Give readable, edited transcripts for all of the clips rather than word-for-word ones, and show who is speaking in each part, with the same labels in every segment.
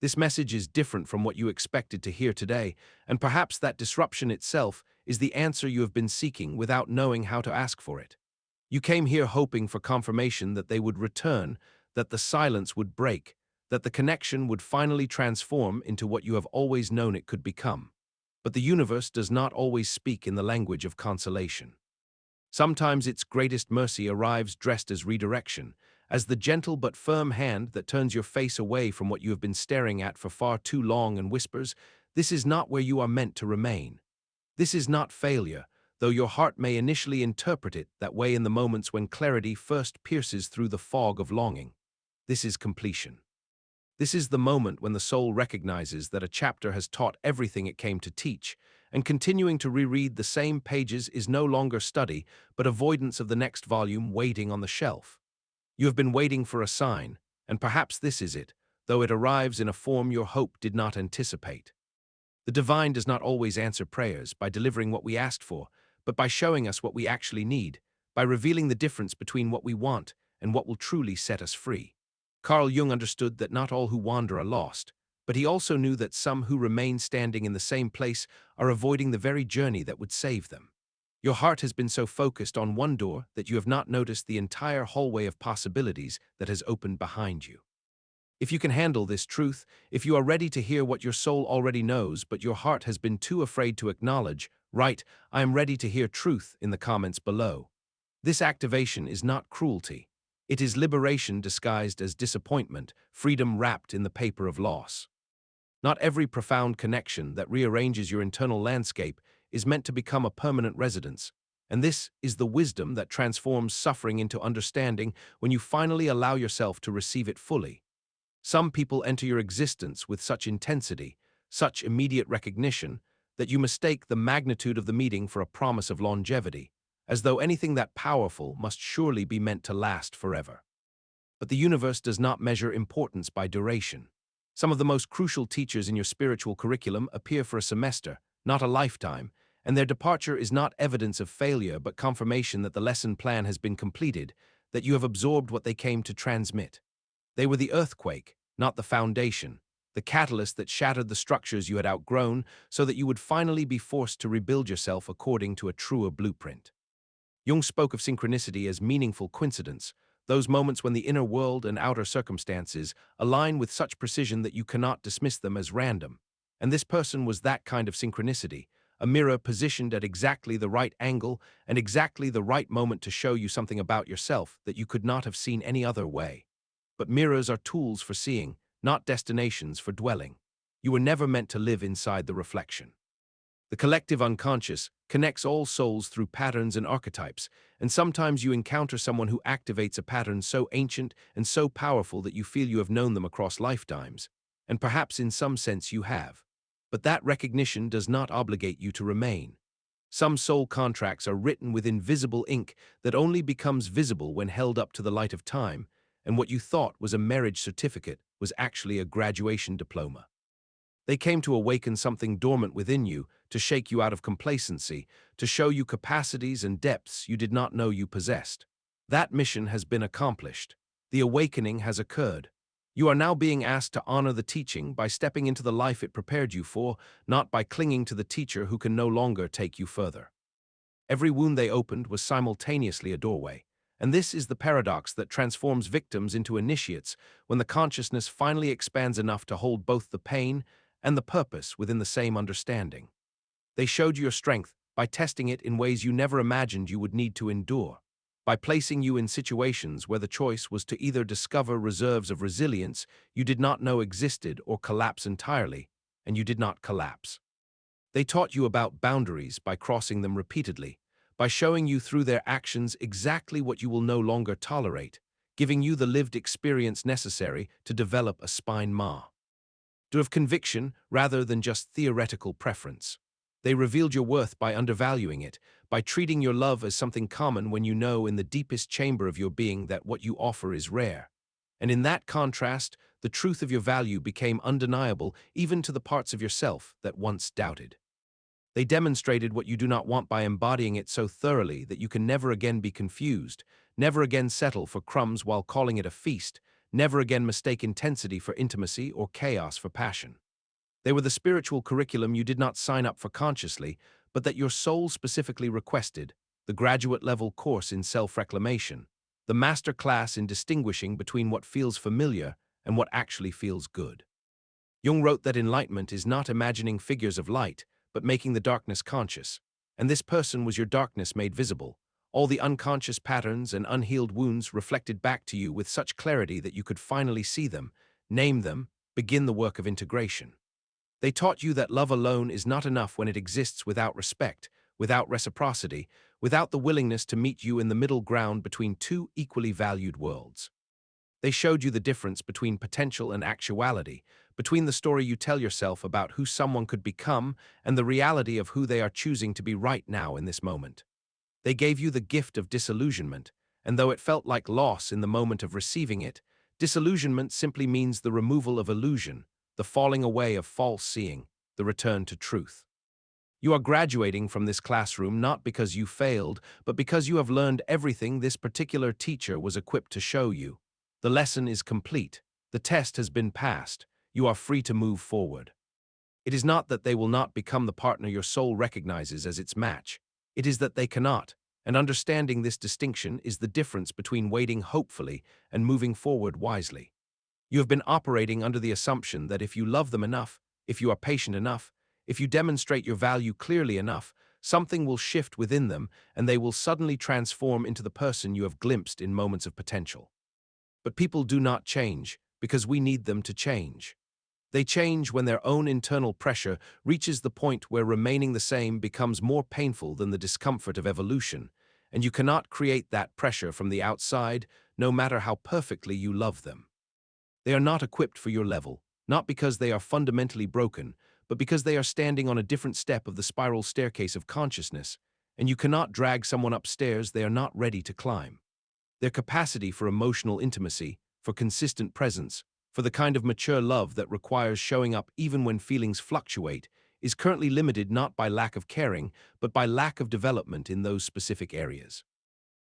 Speaker 1: This message is different from what you expected to hear today, and perhaps that disruption itself is the answer you have been seeking without knowing how to ask for it. You came here hoping for confirmation that they would return, that the silence would break, that the connection would finally transform into what you have always known it could become. But the universe does not always speak in the language of consolation. Sometimes its greatest mercy arrives dressed as redirection, as the gentle but firm hand that turns your face away from what you have been staring at for far too long and whispers, "This is not where you are meant to remain." This is not failure, though your heart may initially interpret it that way in the moments when clarity first pierces through the fog of longing. This is completion. This is the moment when the soul recognizes that a chapter has taught everything it came to teach, and continuing to reread the same pages is no longer study, but avoidance of the next volume waiting on the shelf. You have been waiting for a sign, and perhaps this is it, though it arrives in a form your hope did not anticipate. The divine does not always answer prayers by delivering what we asked for, but by showing us what we actually need, by revealing the difference between what we want and what will truly set us free. Carl Jung understood that not all who wander are lost, but he also knew that some who remain standing in the same place are avoiding the very journey that would save them. Your heart has been so focused on one door that you have not noticed the entire hallway of possibilities that has opened behind you. If you can handle this truth, if you are ready to hear what your soul already knows but your heart has been too afraid to acknowledge, write, "I am ready to hear truth" in the comments below. This activation is not cruelty. It is liberation disguised as disappointment, freedom wrapped in the paper of loss. Not every profound connection that rearranges your internal landscape is meant to become a permanent residence, and this is the wisdom that transforms suffering into understanding when you finally allow yourself to receive it fully. Some people enter your existence with such intensity, such immediate recognition, that you mistake the magnitude of the meeting for a promise of longevity, as though anything that powerful must surely be meant to last forever. But the universe does not measure importance by duration. Some of the most crucial teachers in your spiritual curriculum appear for a semester, not a lifetime, and their departure is not evidence of failure but confirmation that the lesson plan has been completed, that you have absorbed what they came to transmit. They were the earthquake, not the foundation, the catalyst that shattered the structures you had outgrown so that you would finally be forced to rebuild yourself according to a truer blueprint. Jung spoke of synchronicity as meaningful coincidence, those moments when the inner world and outer circumstances align with such precision that you cannot dismiss them as random. And this person was that kind of synchronicity, a mirror positioned at exactly the right angle and exactly the right moment to show you something about yourself that you could not have seen any other way. But mirrors are tools for seeing, not destinations for dwelling. You were never meant to live inside the reflection. The collective unconscious connects all souls through patterns and archetypes, and sometimes you encounter someone who activates a pattern so ancient and so powerful that you feel you have known them across lifetimes, and perhaps in some sense you have. But that recognition does not obligate you to remain. Some soul contracts are written with invisible ink that only becomes visible when held up to the light of time, and what you thought was a marriage certificate was actually a graduation diploma. They came to awaken something dormant within you, to shake you out of complacency, to show you capacities and depths you did not know you possessed. That mission has been accomplished. The awakening has occurred. You are now being asked to honor the teaching by stepping into the life it prepared you for, not by clinging to the teacher who can no longer take you further. Every wound they opened was simultaneously a doorway. And this is the paradox that transforms victims into initiates when the consciousness finally expands enough to hold both the pain and the purpose within the same understanding. They showed you your strength by testing it in ways you never imagined you would need to endure, by placing you in situations where the choice was to either discover reserves of resilience you did not know existed or collapse entirely, and you did not collapse. They taught you about boundaries by crossing them repeatedly, by showing you through their actions exactly what you will no longer tolerate, giving you the lived experience necessary to develop a spine ma. To have conviction rather than just theoretical preference. They revealed your worth by undervaluing it, by treating your love as something common when you know in the deepest chamber of your being that what you offer is rare. And in that contrast, the truth of your value became undeniable even to the parts of yourself that once doubted. They demonstrated what you do not want by embodying it so thoroughly that you can never again be confused, never again settle for crumbs while calling it a feast, Never again mistake intensity for intimacy or chaos for passion. They were the spiritual curriculum you did not sign up for consciously, but that your soul specifically requested, the graduate-level course in self-reclamation, the master class in distinguishing between what feels familiar and what actually feels good. Jung wrote that enlightenment is not imagining figures of light, but making the darkness conscious. And this person was your darkness made visible, all the unconscious patterns and unhealed wounds reflected back to you with such clarity that you could finally see them, name them, begin the work of integration. They taught you that love alone is not enough when it exists without respect, without reciprocity, without the willingness to meet you in the middle ground between two equally valued worlds. They showed you the difference between potential and actuality, between the story you tell yourself about who someone could become and the reality of who they are choosing to be right now in this moment. They gave you the gift of disillusionment, and though it felt like loss in the moment of receiving it, disillusionment simply means the removal of illusion, the falling away of false seeing, the return to truth. You are graduating from this classroom not because you failed, but because you have learned everything this particular teacher was equipped to show you. The lesson is complete. The test has been passed. You are free to move forward. It is not that they will not become the partner your soul recognizes as its match. It is that they cannot, and understanding this distinction is the difference between waiting hopefully and moving forward wisely. You have been operating under the assumption that if you love them enough, if you are patient enough, if you demonstrate your value clearly enough, something will shift within them and they will suddenly transform into the person you have glimpsed in moments of potential. But people do not change because we need them to change. They change when their own internal pressure reaches the point where remaining the same becomes more painful than the discomfort of evolution, and you cannot create that pressure from the outside, no matter how perfectly you love them. They are not equipped for your level, not because they are fundamentally broken, but because they are standing on a different step of the spiral staircase of consciousness, and you cannot drag someone upstairs they are not ready to climb. Their capacity for emotional intimacy, for consistent presence, for the kind of mature love that requires showing up even when feelings fluctuate, is currently limited not by lack of caring, but by lack of development in those specific areas.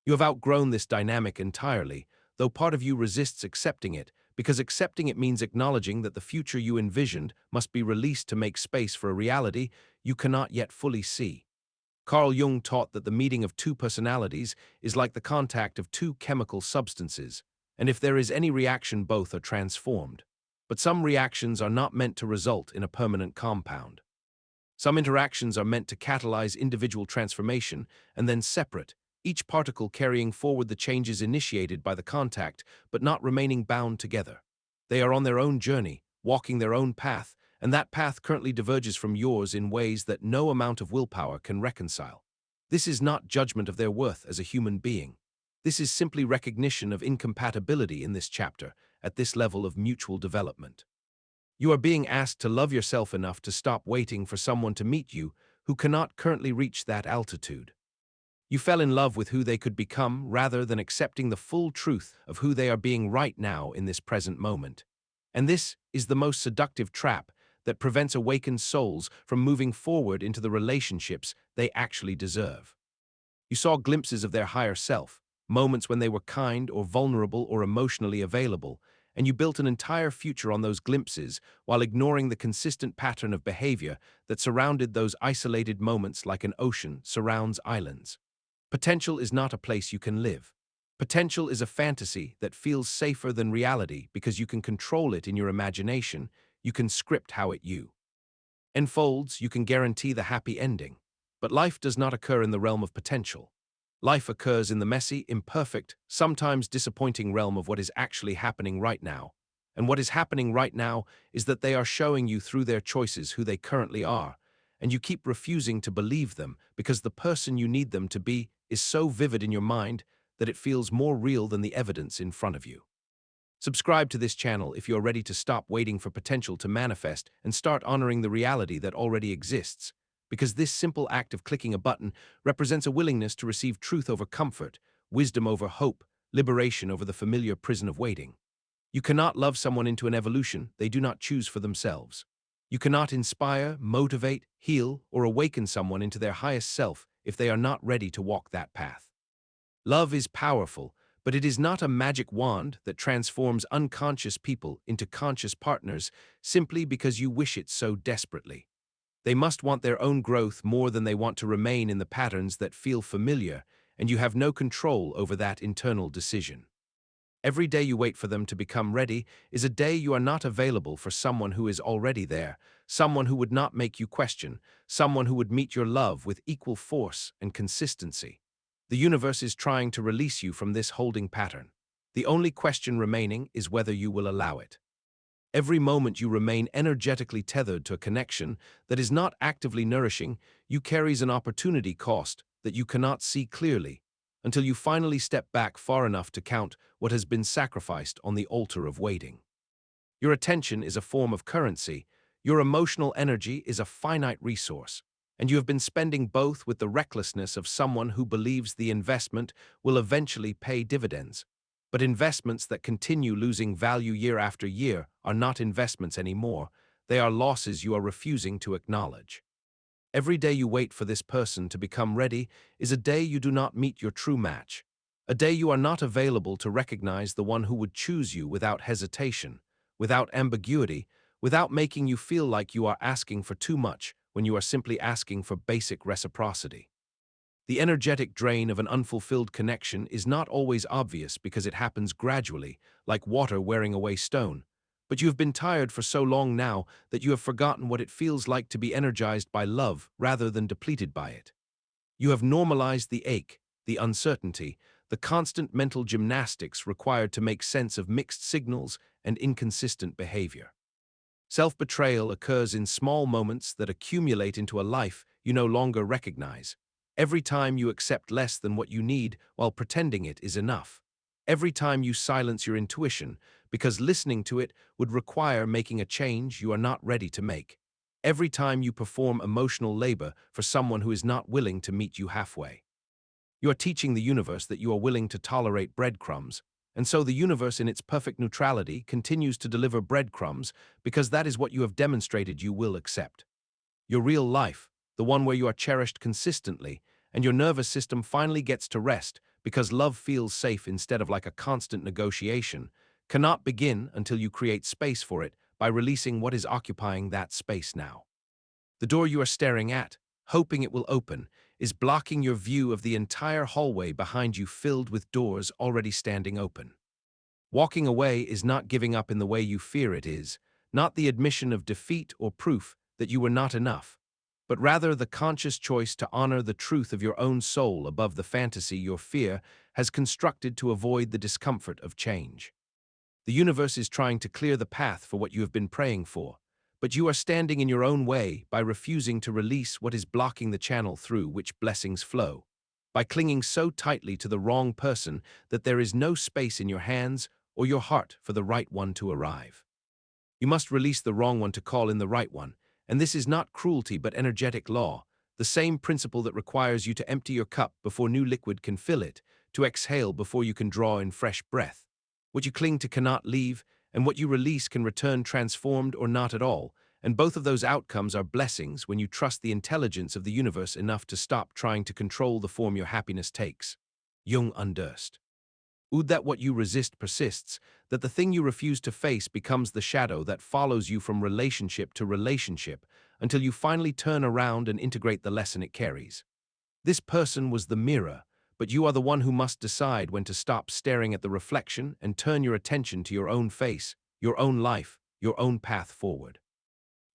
Speaker 1: You have outgrown this dynamic entirely, though part of you resists accepting it, because accepting it means acknowledging that the future you envisioned must be released to make space for a reality you cannot yet fully see. Carl Jung taught that the meeting of two personalities is like the contact of two chemical substances, and if there is any reaction, both are transformed. But some reactions are not meant to result in a permanent compound. Some interactions are meant to catalyze individual transformation and then separate, each particle carrying forward the changes initiated by the contact, but not remaining bound together. They are on their own journey, walking their own path, and that path currently diverges from yours in ways that no amount of willpower can reconcile. This is not judgment of their worth as a human being. This is simply recognition of incompatibility in this chapter, at this level of mutual development. You are being asked to love yourself enough to stop waiting for someone to meet you who cannot currently reach that altitude. You fell in love with who they could become rather than accepting the full truth of who they are being right now in this present moment. And this is the most seductive trap that prevents awakened souls from moving forward into the relationships they actually deserve. You saw glimpses of their higher self, moments when they were kind or vulnerable or emotionally available, and you built an entire future on those glimpses while ignoring the consistent pattern of behavior that surrounded those isolated moments like an ocean surrounds islands. Potential is not a place you can live. Potential is a fantasy that feels safer than reality because you can control it in your imagination, you can script how it you unfolds, you can guarantee the happy ending. But life does not occur in the realm of potential. Life occurs in the messy, imperfect, sometimes disappointing realm of what is actually happening right now. And what is happening right now is that they are showing you through their choices who they currently are, and you keep refusing to believe them because the person you need them to be is so vivid in your mind that it feels more real than the evidence in front of you. Subscribe to this channel if you're ready to stop waiting for potential to manifest and start honoring the reality that already exists, because this simple act of clicking a button represents a willingness to receive truth over comfort, wisdom over hope, liberation over the familiar prison of waiting. You cannot love someone into an evolution they do not choose for themselves. You cannot inspire, motivate, heal, or awaken someone into their highest self if they are not ready to walk that path. Love is powerful, But it is not a magic wand that transforms unconscious people into conscious partners simply because you wish it so desperately. They must want their own growth more than they want to remain in the patterns that feel familiar, and you have no control over that internal decision. Every day you wait for them to become ready is a day you are not available for someone who is already there, someone who would not make you question, someone who would meet your love with equal force and consistency. The universe is trying to release you from this holding pattern. The only question remaining is whether you will allow it. Every moment you remain energetically tethered to a connection that is not actively nourishing you carries an opportunity cost that you cannot see clearly until you finally step back far enough to count what has been sacrificed on the altar of waiting. Your attention is a form of currency, your emotional energy is a finite resource, and you have been spending both with the recklessness of someone who believes the investment will eventually pay dividends. But investments that continue losing value year after year are not investments anymore, they are losses you are refusing to acknowledge. Every day you wait for this person to become ready is a day you do not meet your true match, a day you are not available to recognize the one who would choose you without hesitation, without ambiguity, without making you feel like you are asking for too much when you are simply asking for basic reciprocity. The energetic drain of an unfulfilled connection is not always obvious because it happens gradually, like water wearing away stone. But you have been tired for so long now that you have forgotten what it feels like to be energized by love rather than depleted by it. You have normalized the ache, the uncertainty, the constant mental gymnastics required to make sense of mixed signals and inconsistent behavior. Self-betrayal occurs in small moments that accumulate into a life you no longer recognize. Every time you accept less than what you need while pretending it is enough. Every time you silence your intuition because listening to it would require making a change you are not ready to make. Every time you perform emotional labor for someone who is not willing to meet you halfway. You are teaching the universe that you are willing to tolerate breadcrumbs, and so the universe in its perfect neutrality continues to deliver breadcrumbs because that is what you have demonstrated you will accept. Your real life, the one where you are cherished consistently, and your nervous system finally gets to rest because love feels safe instead of like a constant negotiation, cannot begin until you create space for it by releasing what is occupying that space now. The door you are staring at, hoping it will open, is blocking your view of the entire hallway behind you filled with doors already standing open. Walking away is not giving up in the way you fear it is, not the admission of defeat or proof that you were not enough, but rather the conscious choice to honor the truth of your own soul above the fantasy your fear has constructed to avoid the discomfort of change. The universe is trying to clear the path for what you have been praying for, but you are standing in your own way by refusing to release what is blocking the channel through which blessings flow, by clinging so tightly to the wrong person that there is no space in your hands or your heart for the right one to arrive. You must release the wrong one to call in the right one, and this is not cruelty but energetic law, the same principle that requires you to empty your cup before new liquid can fill it, to exhale before you can draw in fresh breath. What you cling to cannot leave, and what you release can return transformed or not at all, and both of those outcomes are blessings when you trust the intelligence of the universe enough to stop trying to control the form your happiness takes. Jung unnoticed. Would that what you resist persists, that the thing you refuse to face becomes the shadow that follows you from relationship to relationship until you finally turn around and integrate the lesson it carries. This person was the mirror, but you are the one who must decide when to stop staring at the reflection and turn your attention to your own face, your own life, your own path forward.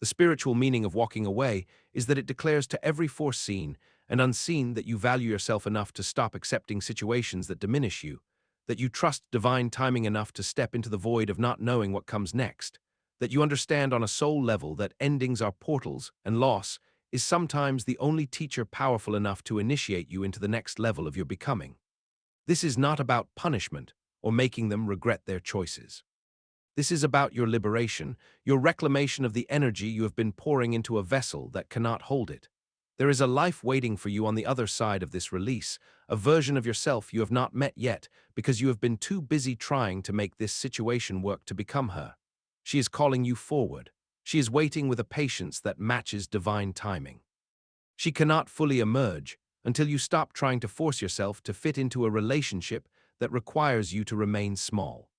Speaker 1: The spiritual meaning of walking away is that it declares to every force seen and unseen that you value yourself enough to stop accepting situations that diminish you, that you trust divine timing enough to step into the void of not knowing what comes next, that you understand on a soul level that endings are portals and loss is sometimes the only teacher powerful enough to initiate you into the next level of your becoming. This is not about punishment or making them regret their choices. This is about your liberation, your reclamation of the energy you have been pouring into a vessel that cannot hold it. There is a life waiting for you on the other side of this release, a version of yourself you have not met yet because you have been too busy trying to make this situation work to become her. She is calling you forward. She is waiting with a patience that matches divine timing. She cannot fully emerge until you stop trying to force yourself to fit into a relationship that requires you to remain small.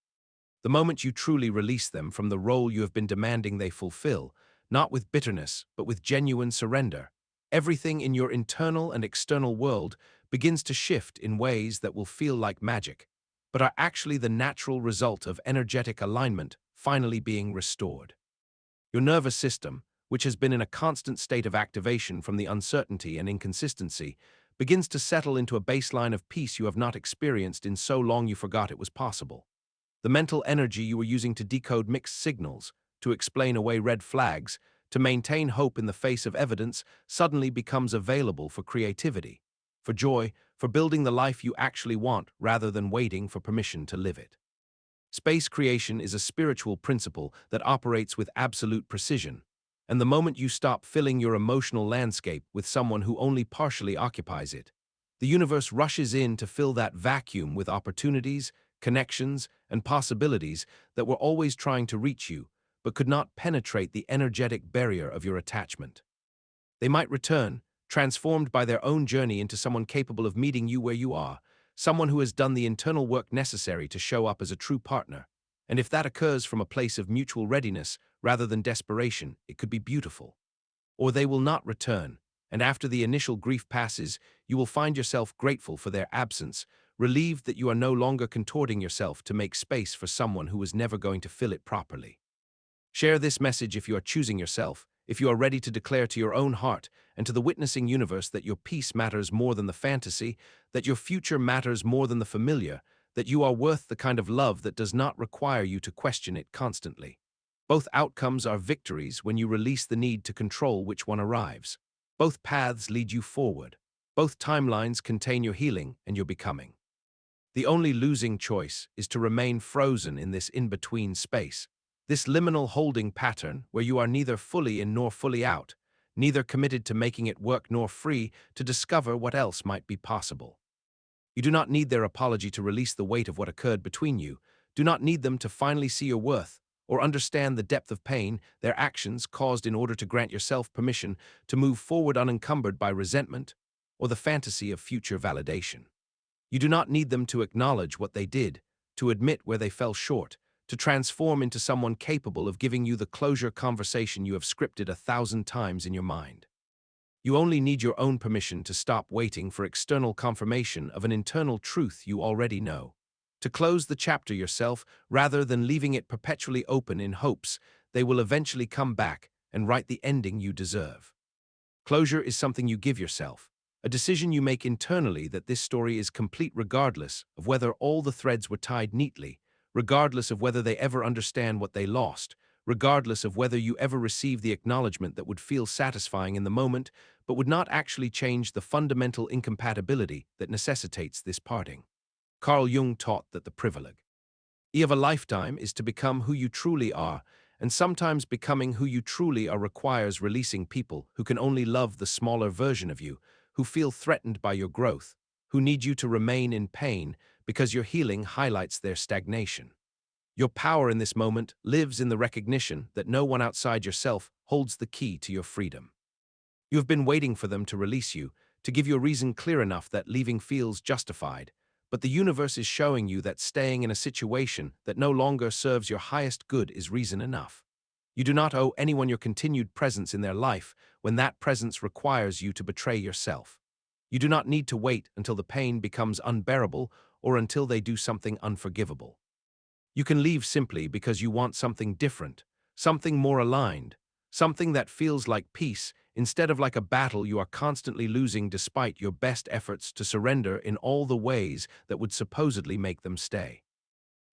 Speaker 1: The moment you truly release them from the role you have been demanding they fulfill, not with bitterness, but with genuine surrender, everything in your internal and external world begins to shift in ways that will feel like magic, but are actually the natural result of energetic alignment finally being restored. Your nervous system, which has been in a constant state of activation from the uncertainty and inconsistency, begins to settle into a baseline of peace you have not experienced in so long you forgot it was possible. The mental energy you were using to decode mixed signals, to explain away red flags, to maintain hope in the face of evidence suddenly becomes available for creativity, for joy, for building the life you actually want rather than waiting for permission to live it. Space creation is a spiritual principle that operates with absolute precision, and the moment you stop filling your emotional landscape with someone who only partially occupies it, the universe rushes in to fill that vacuum with opportunities, connections, and possibilities that were always trying to reach you, but could not penetrate the energetic barrier of your attachment. They might return, transformed by their own journey into someone capable of meeting you where you are, someone who has done the internal work necessary to show up as a true partner. And if that occurs from a place of mutual readiness rather than desperation, it could be beautiful. Or they will not return, and after the initial grief passes, you will find yourself grateful for their absence, relieved that you are no longer contorting yourself to make space for someone who was never going to fill it properly. Share this message if you are choosing yourself, if you are ready to declare to your own heart and to the witnessing universe that your peace matters more than the fantasy, that your future matters more than the familiar, that you are worth the kind of love that does not require you to question it constantly. Both outcomes are victories when you release the need to control which one arrives. Both paths lead you forward. Both timelines contain your healing and your becoming. The only losing choice is to remain frozen in this in-between space, this liminal holding pattern where you are neither fully in nor fully out, neither committed to making it work nor free to discover what else might be possible. You do not need their apology to release the weight of what occurred between you, do not need them to finally see your worth, or understand the depth of pain their actions caused in order to grant yourself permission to move forward unencumbered by resentment or the fantasy of future validation. You do not need them to acknowledge what they did, to admit where they fell short, to transform into someone capable of giving you the closure conversation you have scripted 1,000 times in your mind. You only need your own permission to stop waiting for external confirmation of an internal truth you already know, to close the chapter yourself rather than leaving it perpetually open in hopes they will eventually come back and write the ending you deserve. Closure is something you give yourself, a decision you make internally that this story is complete regardless of whether all the threads were tied neatly, regardless of whether they ever understand what they lost, regardless of whether you ever receive the acknowledgement that would feel satisfying in the moment, but would not actually change the fundamental incompatibility that necessitates this parting. Carl Jung taught that the privilege of a lifetime is to become who you truly are, and sometimes becoming who you truly are requires releasing people who can only love the smaller version of you, who feel threatened by your growth, who need you to remain in pain because your healing highlights their stagnation. Your power in this moment lives in the recognition that no one outside yourself holds the key to your freedom. You have been waiting for them to release you, to give you a reason clear enough that leaving feels justified, but the universe is showing you that staying in a situation that no longer serves your highest good is reason enough. You do not owe anyone your continued presence in their life when that presence requires you to betray yourself. You do not need to wait until the pain becomes unbearable or until they do something unforgivable. You can leave simply because you want something different, something more aligned, something that feels like peace instead of like a battle you are constantly losing despite your best efforts to surrender in all the ways that would supposedly make them stay.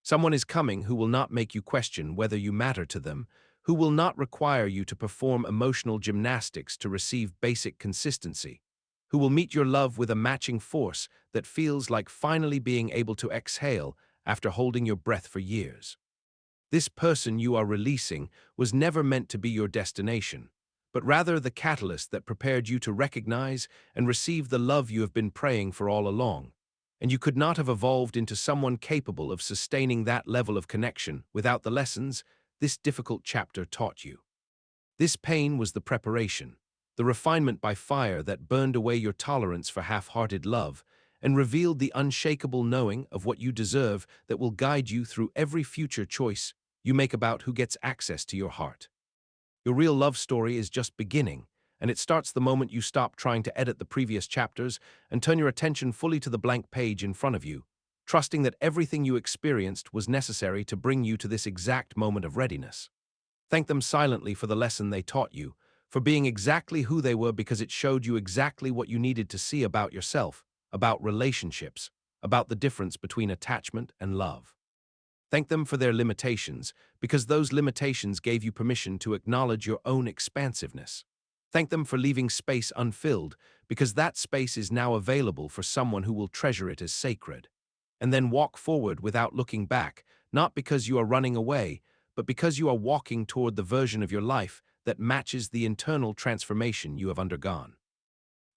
Speaker 1: Someone is coming who will not make you question whether you matter to them, who will not require you to perform emotional gymnastics to receive basic consistency, who will meet your love with a matching force that feels like finally being able to exhale after holding your breath for years. This person you are releasing was never meant to be your destination, but rather the catalyst that prepared you to recognize and receive the love you have been praying for all along, and you could not have evolved into someone capable of sustaining that level of connection without the lessons this difficult chapter taught you. This pain was the preparation, the refinement by fire that burned away your tolerance for half-hearted love and revealed the unshakable knowing of what you deserve that will guide you through every future choice you make about who gets access to your heart. Your real love story is just beginning, and it starts the moment you stop trying to edit the previous chapters and turn your attention fully to the blank page in front of you, trusting that everything you experienced was necessary to bring you to this exact moment of readiness. Thank them silently for the lesson they taught you, for being exactly who they were because it showed you exactly what you needed to see about yourself, about relationships, about the difference between attachment and love. Thank them for their limitations, because those limitations gave you permission to acknowledge your own expansiveness. Thank them for leaving space unfilled, because that space is now available for someone who will treasure it as sacred. And then walk forward without looking back, not because you are running away, but because you are walking toward the version of your life that matches the internal transformation you have undergone.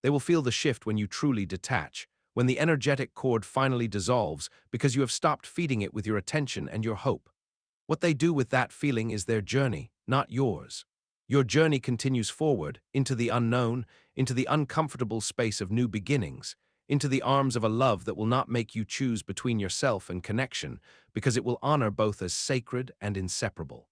Speaker 1: They will feel the shift when you truly detach, when the energetic cord finally dissolves because you have stopped feeding it with your attention and your hope. What they do with that feeling is their journey, not yours. Your journey continues forward, into the unknown, into the uncomfortable space of new beginnings, into the arms of a love that will not make you choose between yourself and connection, because it will honor both as sacred and inseparable.